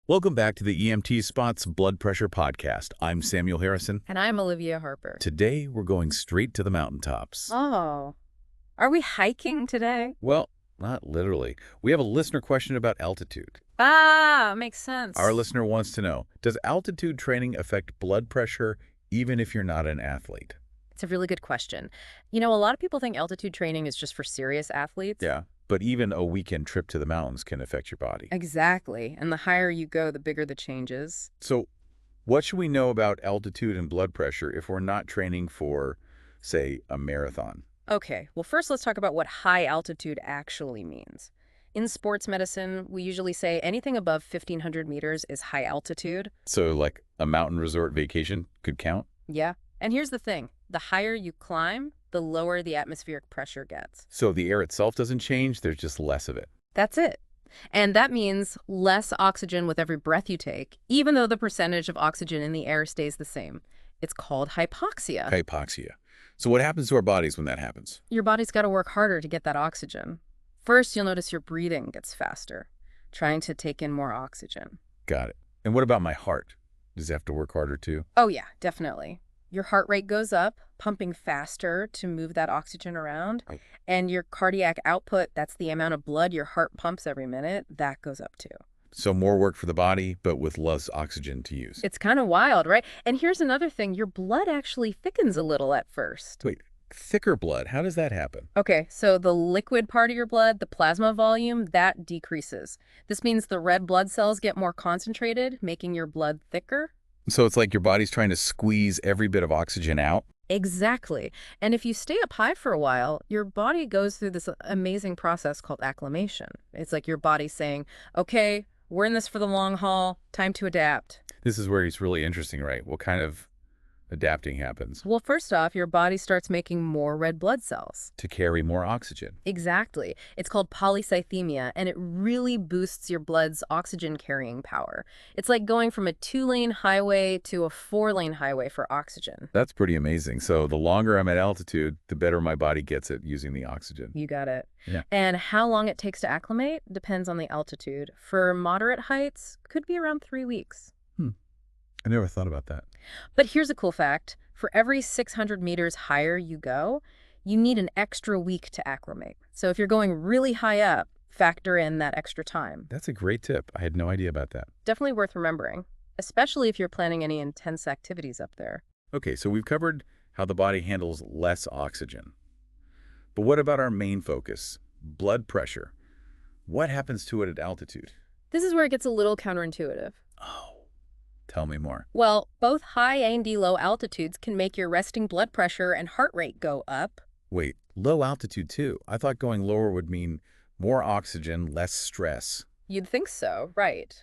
Welcome back to the EMT Spot's Blood Pressure Podcast. I'm Samuel Harrison. And I'm Olivia Harper. Today, we're going straight to the mountaintops. Oh, are we hiking today? Well, not literally. We have a listener question about altitude. Makes sense. Our listener wants to know, does altitude training affect blood pressure even if you're not an athlete? It's a really good question. You know, a lot of people think altitude training is just for serious athletes. Yeah, but even a weekend trip to the mountains can affect your body. Exactly. And the higher you go, the bigger the changes. So, what should we know about altitude and blood pressure if we're not training for, say, a marathon? Okay, well, first let's talk about what high altitude actually means. In sports medicine, we usually say anything above 1,500 meters is high altitude. So, like a mountain resort vacation could count? Yeah. And here's the thing. The higher you climb, the lower the atmospheric pressure gets. So the air itself doesn't change, there's just less of it. That's it. And that means less oxygen with every breath you take, even though the percentage of oxygen in the air stays the same. It's called hypoxia. Hypoxia. So what happens to our bodies when that happens? Your body's got to work harder to get that oxygen. First, you'll notice your breathing gets faster, trying to take in more oxygen. Got it. And what about my heart? Does it have to work harder too? Oh yeah, definitely. Your heart rate goes up, pumping faster to move that oxygen around. And your cardiac output, that's the amount of blood your heart pumps every minute, that goes up too. So more work for the body, but with less oxygen to use. It's kind of wild, right? And here's another thing. Your blood actually thickens a little at first. Wait, thicker blood, how does that happen? Okay, so the liquid part of your blood, the plasma volume, that decreases. This means the red blood cells get more concentrated, making your blood thicker. So it's like your body's trying to squeeze every bit of oxygen out? Exactly. And if you stay up high for a while, your body goes through this amazing process called acclimation. It's like your body saying, okay, we're in this for the long haul, time to adapt. This is where it's really interesting, right? What kind of adapting happens? Well, first off, your body starts making more red blood cells. To carry more oxygen. Exactly. It's called polycythemia, and it really boosts your blood's oxygen carrying power. It's like going from a 2-lane highway to a 4-lane highway for oxygen. That's pretty amazing. So the longer I'm at altitude, the better my body gets at using the oxygen. You got it. Yeah. And how long it takes to acclimate depends on the altitude. For moderate heights, could be around 3 weeks. I never thought about that. But here's a cool fact. For every 600 meters higher you go, you need an extra week to acclimate. So if you're going really high up, factor in that extra time. That's a great tip. I had no idea about that. Definitely worth remembering, especially if you're planning any intense activities up there. Okay, so we've covered how the body handles less oxygen. But what about our main focus, blood pressure? What happens to it at altitude? This is where it gets a little counterintuitive. Oh, tell me more. Well, both high and low altitudes can make your resting blood pressure and heart rate go up. Wait, low altitude too? I thought going lower would mean more oxygen, less stress. You'd think so, right.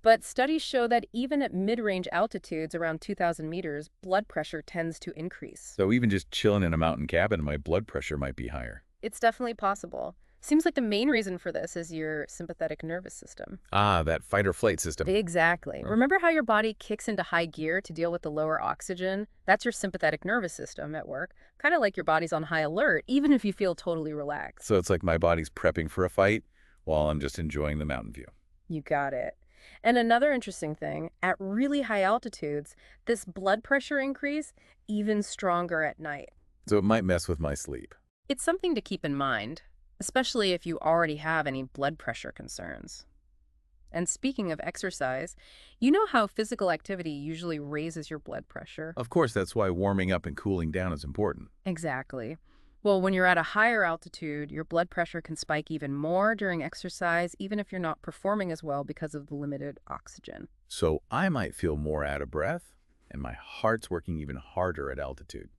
But studies show that even at mid-range altitudes around 2,000 meters, blood pressure tends to increase. So even just chilling in a mountain cabin, my blood pressure might be higher. It's definitely possible. Seems like the main reason for this is your sympathetic nervous system. Ah, that fight or flight system. Exactly. Oh. Remember how your body kicks into high gear to deal with the lower oxygen? That's your sympathetic nervous system at work. Kind of like your body's on high alert, even if you feel totally relaxed. So it's like my body's prepping for a fight while I'm just enjoying the mountain view. You got it. And another interesting thing, at really high altitudes, this blood pressure increase even stronger at night. So it might mess with my sleep. It's something to keep in mind, especially if you already have any blood pressure concerns. And speaking of exercise, you know how physical activity usually raises your blood pressure? Of course, that's why warming up and cooling down is important. Exactly. Well, when you're at a higher altitude, your blood pressure can spike even more during exercise, even if you're not performing as well because of the limited oxygen. So I might feel more out of breath, and my heart's working even harder at altitude.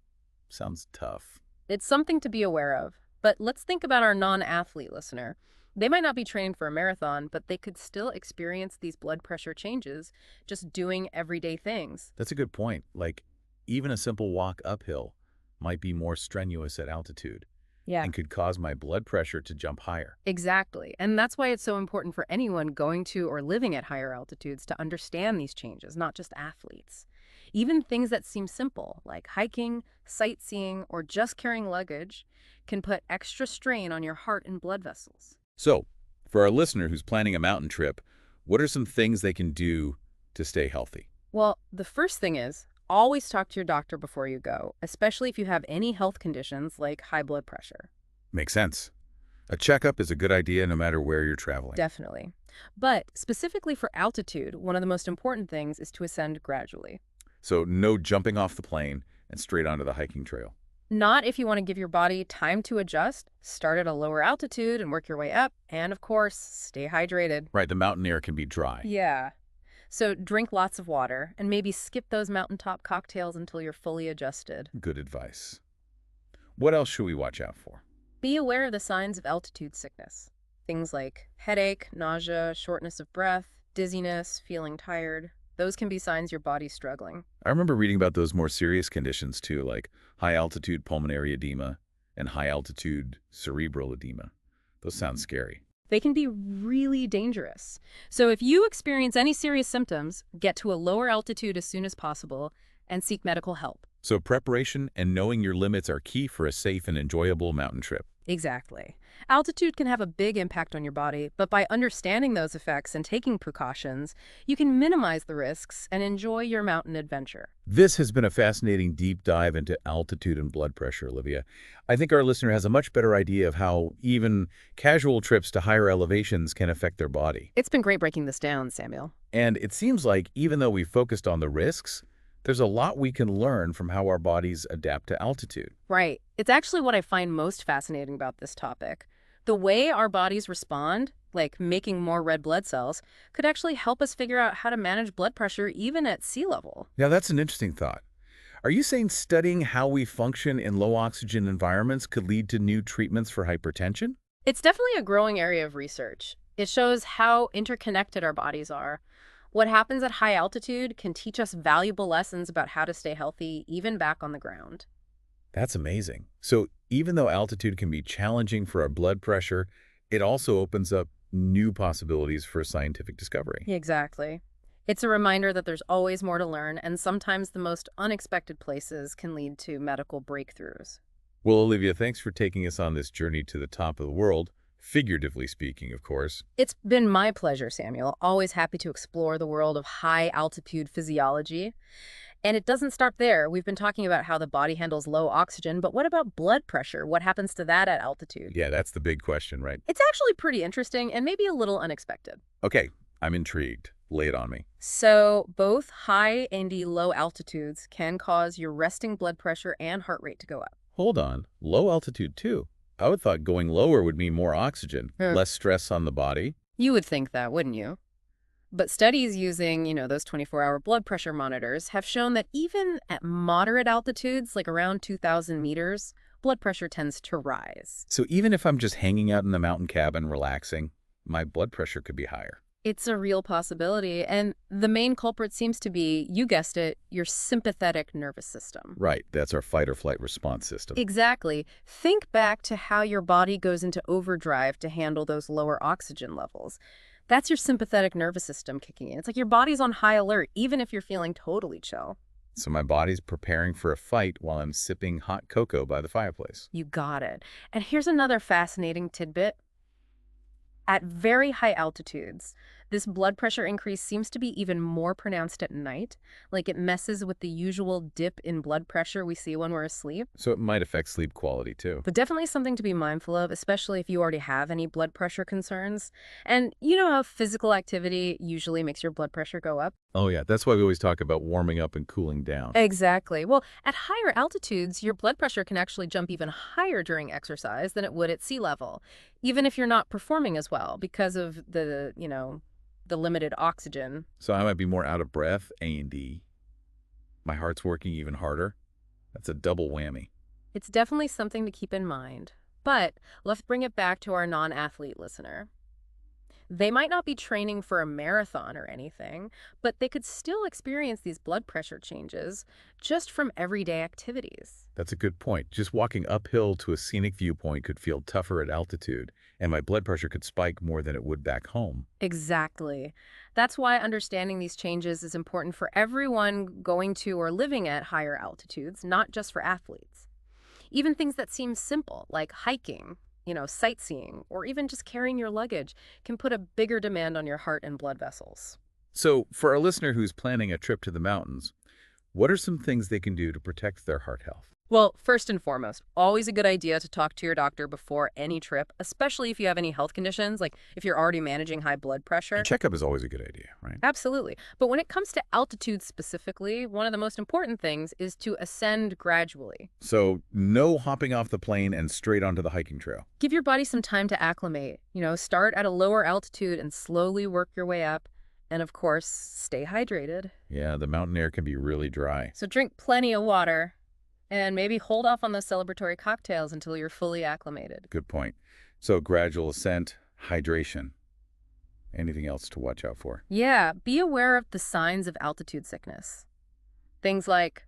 Sounds tough. It's something to be aware of. But let's think about our non-athlete listener. They might not be training for a marathon, but they could still experience these blood pressure changes just doing everyday things. That's a good point. Like, even a simple walk uphill might be more strenuous at altitude Yeah, and could cause my blood pressure to jump higher. exactly. And that's why it's so important for anyone going to or living at higher altitudes to understand these changes, not just athletes. Even things that seem simple, like hiking, sightseeing, or just carrying luggage, can put extra strain on your heart and blood vessels. So, for our listener who's planning a mountain trip, What are some things they can do to stay healthy? Well, the first thing is always talk to your doctor before you go, especially if you have any health conditions like high blood pressure. Makes sense. A checkup is a good idea no matter where you're traveling. Definitely. But specifically for altitude, one of the most important things is to ascend gradually. So no jumping off the plane and straight onto the hiking trail. Not if you want to give your body time to adjust. Start at a lower altitude and work your way up. And of course, stay hydrated. Right, the mountain air can be dry. Yeah. So drink lots of water and maybe skip those mountaintop cocktails until you're fully adjusted. Good advice. What else should we watch out for? Be aware of the signs of altitude sickness. Things like headache, nausea, shortness of breath, dizziness, feeling tired. Those can be signs your body's struggling. I remember reading about those more serious conditions too, like high-altitude pulmonary edema and high-altitude cerebral edema. Those sound scary. They can be really dangerous. So if you experience any serious symptoms, get to a lower altitude as soon as possible and seek medical help. So preparation and knowing your limits are key for a safe and enjoyable mountain trip. Exactly. Altitude can have a big impact on your body, but by understanding those effects and taking precautions, you can minimize the risks and enjoy your mountain adventure. This has been a fascinating deep dive into altitude and blood pressure, Olivia. I think our listener has a much better idea of how even casual trips to higher elevations can affect their body. It's been great breaking this down, Samuel. And it seems like even though we focused on the risks, there's a lot we can learn from how our bodies adapt to altitude. Right. It's actually what I find most fascinating about this topic. The way our bodies respond, like making more red blood cells, could actually help us figure out how to manage blood pressure even at sea level. Now, that's an interesting thought. Are you saying studying how we function in low-oxygen environments could lead to new treatments for hypertension? It's definitely a growing area of research. It shows how interconnected our bodies are. What happens at high altitude can teach us valuable lessons about how to stay healthy, even back on the ground. That's amazing. So even though altitude can be challenging for our blood pressure, it also opens up new possibilities for scientific discovery. Exactly. It's a reminder that there's always more to learn, and sometimes the most unexpected places can lead to medical breakthroughs. Well, Olivia, thanks for taking us on this journey to the top of the world, figuratively speaking, of course. It's been my pleasure, Samuel. Always happy to explore the world of high-altitude physiology. And it doesn't stop there. We've been talking about how the body handles low oxygen, but what about blood pressure? What happens to that at altitude? Yeah, that's the big question, right? It's actually pretty interesting and maybe a little unexpected. Okay, I'm intrigued. Lay it on me. So both high and low altitudes can cause your resting blood pressure and heart rate to go up. Hold on. Low altitude, too. I would thought going lower would mean more oxygen, less stress on the body. You would think that, wouldn't you? But studies using, those 24-hour blood pressure monitors have shown that even at moderate altitudes, like around 2,000 meters, blood pressure tends to rise. So even if I'm just hanging out in the mountain cabin relaxing, my blood pressure could be higher. It's a real possibility, and the main culprit seems to be, you guessed it, your sympathetic nervous system. Right, that's our fight or flight response system. Exactly. Think back to how your body goes into overdrive to handle those lower oxygen levels. That's your sympathetic nervous system kicking in. It's like your body's on high alert, even if you're feeling totally chill. So my body's preparing for a fight while I'm sipping hot cocoa by the fireplace. You got it. And here's another fascinating tidbit. At very high altitudes, this blood pressure increase seems to be even more pronounced at night, like it messes with the usual dip in blood pressure we see when we're asleep. So it might affect sleep quality too. But definitely something to be mindful of, especially if you already have any blood pressure concerns. And you know how physical activity usually makes your blood pressure go up? Oh yeah, that's why we always talk about warming up and cooling down. Exactly. Well, at higher altitudes, your blood pressure can actually jump even higher during exercise than it would at sea level, even if you're not performing as well because of the limited oxygen. So I might be more out of breath, A&D. My heart's working even harder. That's a double whammy. It's definitely something to keep in mind. But let's bring it back to our non-athlete listener. They might not be training for a marathon or anything, but they could still experience these blood pressure changes just from everyday activities. That's a good point. Just walking uphill to a scenic viewpoint could feel tougher at altitude, and my blood pressure could spike more than it would back home. Exactly. That's why understanding these changes is important for everyone going to or living at higher altitudes, not just for athletes. Even things that seem simple, like hiking, sightseeing, or even just carrying your luggage can put a bigger demand on your heart and blood vessels. So, for our listener who's planning a trip to the mountains, what are some things they can do to protect their heart health? Well, first and foremost, always a good idea to talk to your doctor before any trip, especially if you have any health conditions, like if you're already managing high blood A pressure. checkup is always a good idea, right? Absolutely. But when it comes to altitude specifically, one of the most important things is to ascend gradually. So, no hopping off the plane and straight onto the hiking trail. Give your body some time to acclimate. Start at a lower altitude and slowly work your way up. And of course, stay hydrated. Yeah, the mountain air can be really dry. So drink plenty of water and maybe hold off on those celebratory cocktails until you're fully acclimated. Good point. So, gradual ascent, hydration. Anything else to watch out for? Yeah, be aware of the signs of altitude sickness. Things like,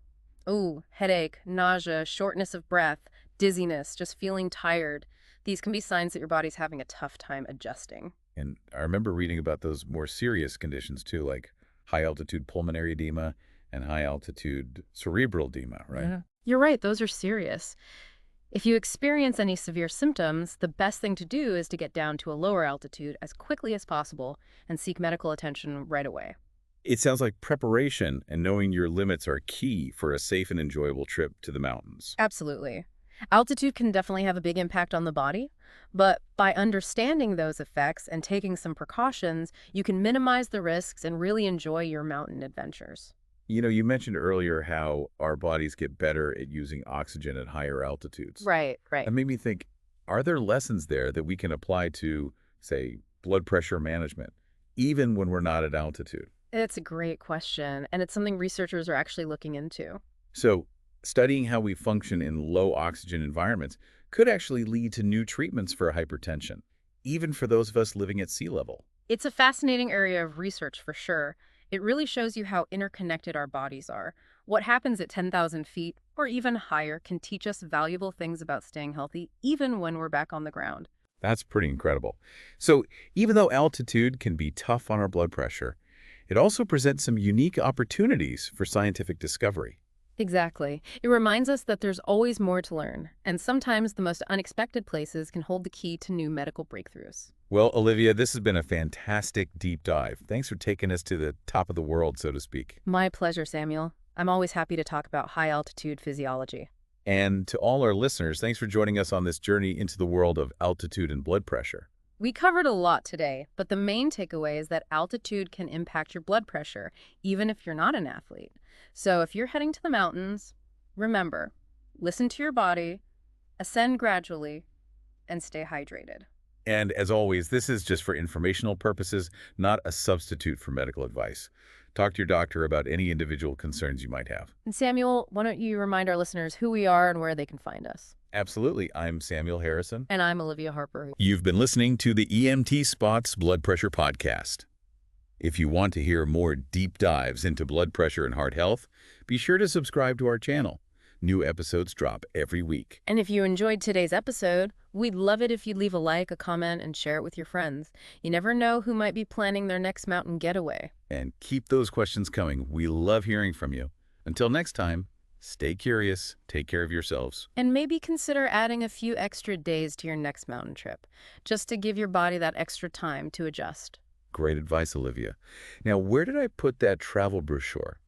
headache, nausea, shortness of breath, dizziness, just feeling tired. These can be signs that your body's having a tough time adjusting. And I remember reading about those more serious conditions too, like high-altitude pulmonary edema and high-altitude cerebral edema, right? Yeah. You're right, those are serious. If you experience any severe symptoms, the best thing to do is to get down to a lower altitude as quickly as possible and seek medical attention right away. It sounds like preparation and knowing your limits are key for a safe and enjoyable trip to the mountains. Absolutely. Altitude can definitely have a big impact on the body, but by understanding those effects and taking some precautions, you can minimize the risks and really enjoy your mountain adventures. You mentioned earlier how our bodies get better at using oxygen at higher altitudes. Right, right. That made me think, are there lessons there that we can apply to, say, blood pressure management, even when we're not at altitude? It's a great question, and it's something researchers are actually looking into. So, studying how we function in low oxygen environments could actually lead to new treatments for hypertension, even for those of us living at sea level. It's a fascinating area of research for sure. It really shows you how interconnected our bodies are. What happens at 10,000 feet or even higher can teach us valuable things about staying healthy, even when we're back on the ground. That's pretty incredible. So, even though altitude can be tough on our blood pressure, it also presents some unique opportunities for scientific discovery. Exactly. It reminds us that there's always more to learn, and sometimes the most unexpected places can hold the key to new medical breakthroughs. Well, Olivia, this has been a fantastic deep dive. Thanks for taking us to the top of the world, so to speak. My pleasure, Samuel. I'm always happy to talk about high-altitude physiology. And to all our listeners, thanks for joining us on this journey into the world of altitude and blood pressure. We covered a lot today, but the main takeaway is that altitude can impact your blood pressure, even if you're not an athlete. So if you're heading to the mountains, remember, listen to your body, ascend gradually, and stay hydrated. And as always, this is just for informational purposes, not a substitute for medical advice. Talk to your doctor about any individual concerns you might have. And Samuel, why don't you remind our listeners who we are and where they can find us? Absolutely. I'm Samuel Harrison. And I'm Olivia Harper. You've been listening to the EMT Blood Pressure Podcast. If you want to hear more deep dives into blood pressure and heart health, be sure to subscribe to our channel. New episodes drop every week. And if you enjoyed today's episode, we'd love it if you'd leave a like, a comment, and share it with your friends. You never know who might be planning their next mountain getaway. And keep those questions coming. We love hearing from you. Until next time, stay curious, take care of yourselves. And maybe consider adding a few extra days to your next mountain trip, just to give your body that extra time to adjust. Great advice, Olivia. Now, where did I put that travel brochure?